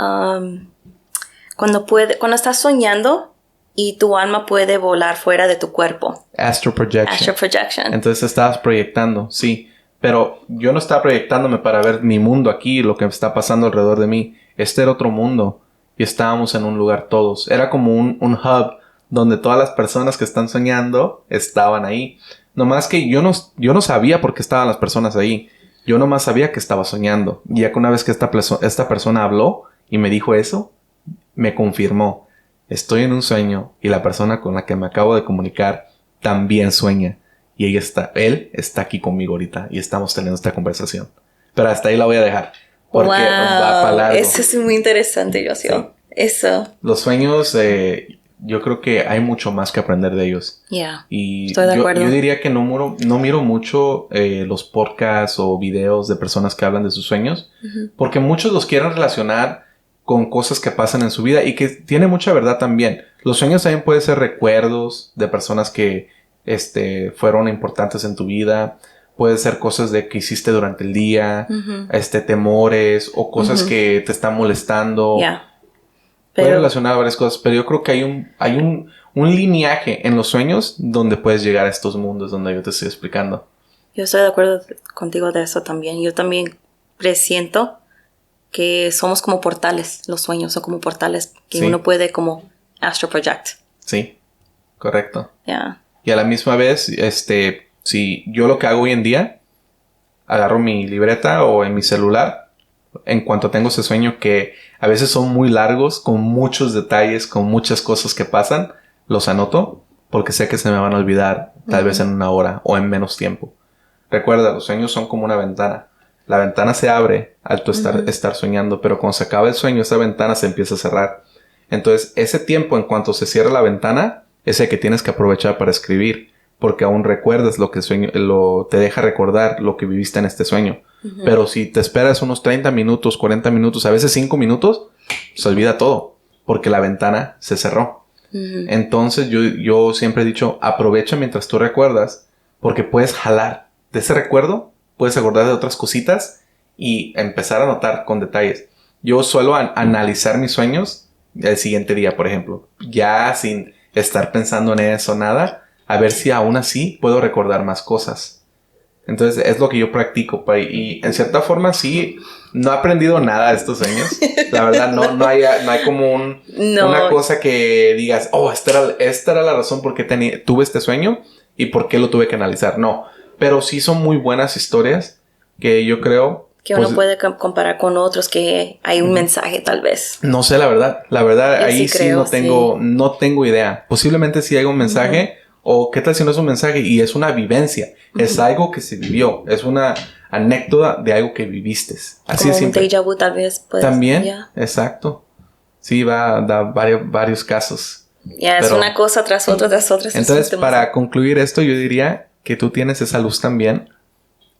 Cuando estás soñando y tu alma puede volar fuera de tu cuerpo. Astral projection. Astral projection. Entonces estabas proyectando, sí. Pero yo no estaba proyectándome para ver mi mundo aquí, lo que está pasando alrededor de mí. Este era otro mundo. Y estábamos en un lugar todos. Era como un hub donde todas las personas que están soñando estaban ahí. Nomás que yo no sabía por qué estaban las personas ahí. Yo nomás sabía que estaba soñando. Y ya que una vez que esta persona habló y me dijo eso, me confirmó. Estoy en un sueño y la persona con la que me acabo de comunicar también sueña. Y él está aquí conmigo ahorita y estamos teniendo esta conversación. Pero hasta ahí la voy a dejar. Porque va para largo. Eso es muy interesante, Josio. Sí. Eso. Los sueños, yo creo que hay mucho más que aprender de ellos. Yeah. Y estoy de acuerdo. Yo diría que no miro mucho los podcasts o videos de personas que hablan de sus sueños. Porque muchos los quieren relacionar con cosas que pasan en su vida y que tiene mucha verdad también. Los sueños también pueden ser recuerdos de personas que fueron importantes en tu vida. Puede ser cosas de que hiciste durante el día, temores o cosas que te están molestando. Yeah. Puede relacionar varias cosas, pero yo creo que hay un lineaje en los sueños donde puedes llegar a estos mundos donde yo te estoy explicando. Yo estoy de acuerdo contigo de eso también. Yo también presiento que somos como portales. Los sueños son como portales que uno puede como astral project. Sí, correcto. Yeah. Y a la misma vez, si yo lo que hago hoy en día, agarro mi libreta o en mi celular, en cuanto tengo ese sueño que a veces son muy largos, con muchos detalles, con muchas cosas que pasan, los anoto porque sé que se me van a olvidar tal vez en una hora o en menos tiempo. Recuerda, los sueños son como una ventana. La ventana se abre al tú estar soñando, pero cuando se acaba el sueño, esa ventana se empieza a cerrar. Entonces, ese tiempo en cuanto se cierra la ventana, es el que tienes que aprovechar para escribir, porque aún recuerdas lo que el sueño te deja recordar lo que viviste en este sueño. Pero si te esperas unos 30 minutos, 40 minutos, a veces 5 minutos, se olvida todo, porque la ventana se cerró. Entonces yo siempre he dicho, aprovecha mientras tú recuerdas, porque puedes jalar de ese recuerdo, puedes acordar de otras cositas y empezar a notar con detalles. Yo suelo analizar mis sueños el siguiente día, por ejemplo, ya sin estar pensando en eso, nada, a ver si aún así puedo recordar más cosas. Entonces es lo que yo practico. Y en cierta forma sí, no he aprendido nada de estos sueños. La verdad no hay como una cosa que digas, oh, esta era la razón por qué tuve este sueño y por qué lo tuve que analizar. No, pero sí son muy buenas historias que yo creo que uno puede comparar con otros, que hay un mensaje tal vez. No sé, la verdad yo ahí sí creo, no tengo idea. Posiblemente sí hay un mensaje. O qué tal si no es un mensaje y es una vivencia. Es algo que se vivió. Es una anécdota de algo que viviste. Así como es siempre. Un déjà vu tal vez. Pues, también, exacto. Sí, da varios casos. Es una cosa tras otra. Entonces, para concluir esto, yo diría que tú tienes esa luz también.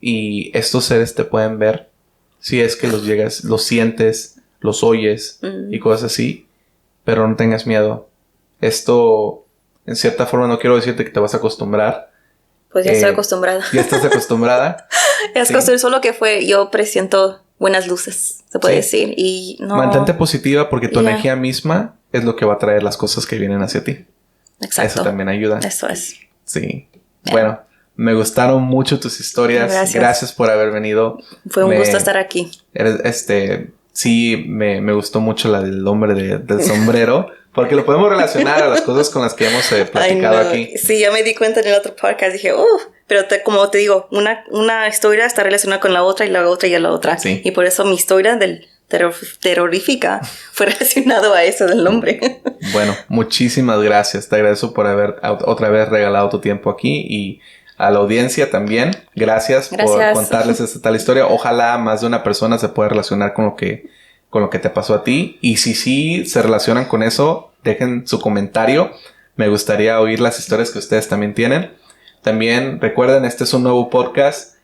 Y estos seres te pueden ver. Si es que los sientes, los oyes y cosas así. Pero no tengas miedo. Esto... En cierta forma no quiero decirte que te vas a acostumbrar. Pues ya estoy acostumbrada. Ya estás acostumbrada. Solo que yo presiento buenas luces, se puede decir. Y no... Mantente positiva porque tu energía misma es lo que va a traer las cosas que vienen hacia ti. Exacto. Eso también ayuda. Eso es. Sí. Bueno, me gustaron mucho tus historias. Gracias por haber venido. Fue un gusto estar aquí. Sí, me gustó mucho la del hombre del sombrero. Porque lo podemos relacionar a las cosas con las que hemos platicado aquí. Sí, ya me di cuenta en el otro podcast. Dije, Pero como te digo, una historia está relacionada con la otra y la otra y la otra. Sí. Y por eso mi historia del terrorífica fue relacionado a eso del nombre. Bueno, muchísimas gracias. Te agradezco por haber otra vez regalado tu tiempo aquí y a la audiencia también. Gracias por contarles esta tal historia. Ojalá más de una persona se pueda relacionar con lo que te pasó a ti. Y si sí se relacionan con eso, dejen su comentario. Me gustaría oír las historias que ustedes también tienen. También recuerden, este es un nuevo podcast.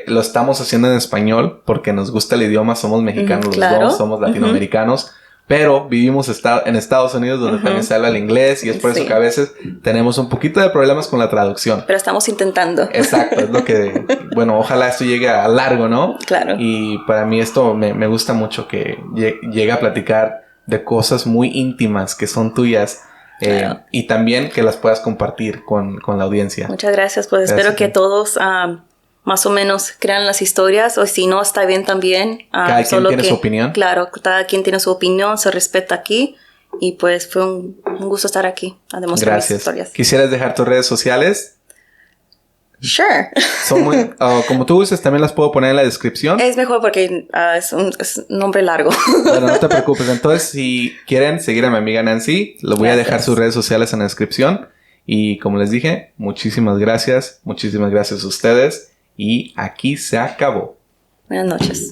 Lo estamos haciendo en español porque nos gusta el idioma. Somos mexicanos los dos, somos latinoamericanos. Pero vivimos en Estados Unidos donde también se habla el inglés y es por eso que a veces tenemos un poquito de problemas con la traducción. Pero estamos intentando. Exacto, es lo que... Bueno, ojalá esto llegue a largo, ¿no? Claro. Y para mí esto me gusta mucho que llegue a platicar de cosas muy íntimas que son tuyas. Claro. Y también que las puedas compartir con la audiencia. Muchas gracias, pues gracias. Espero que todos... más o menos crean las historias, o si no, está bien también. Cada quien tiene su opinión. Claro, cada quien tiene su opinión, se respeta aquí. Y pues fue un gusto estar aquí a demostrar mis historias. ¿Quisieras dejar tus redes sociales? Sure. Son muy, como tú dices, también las puedo poner en la descripción. Es mejor porque es un nombre largo. Bueno, no te preocupes. Entonces, si quieren seguir a mi amiga Nancy, les voy a dejar sus redes sociales en la descripción. Y como les dije, muchísimas gracias. Muchísimas gracias a ustedes. Y aquí se acabó. Buenas noches.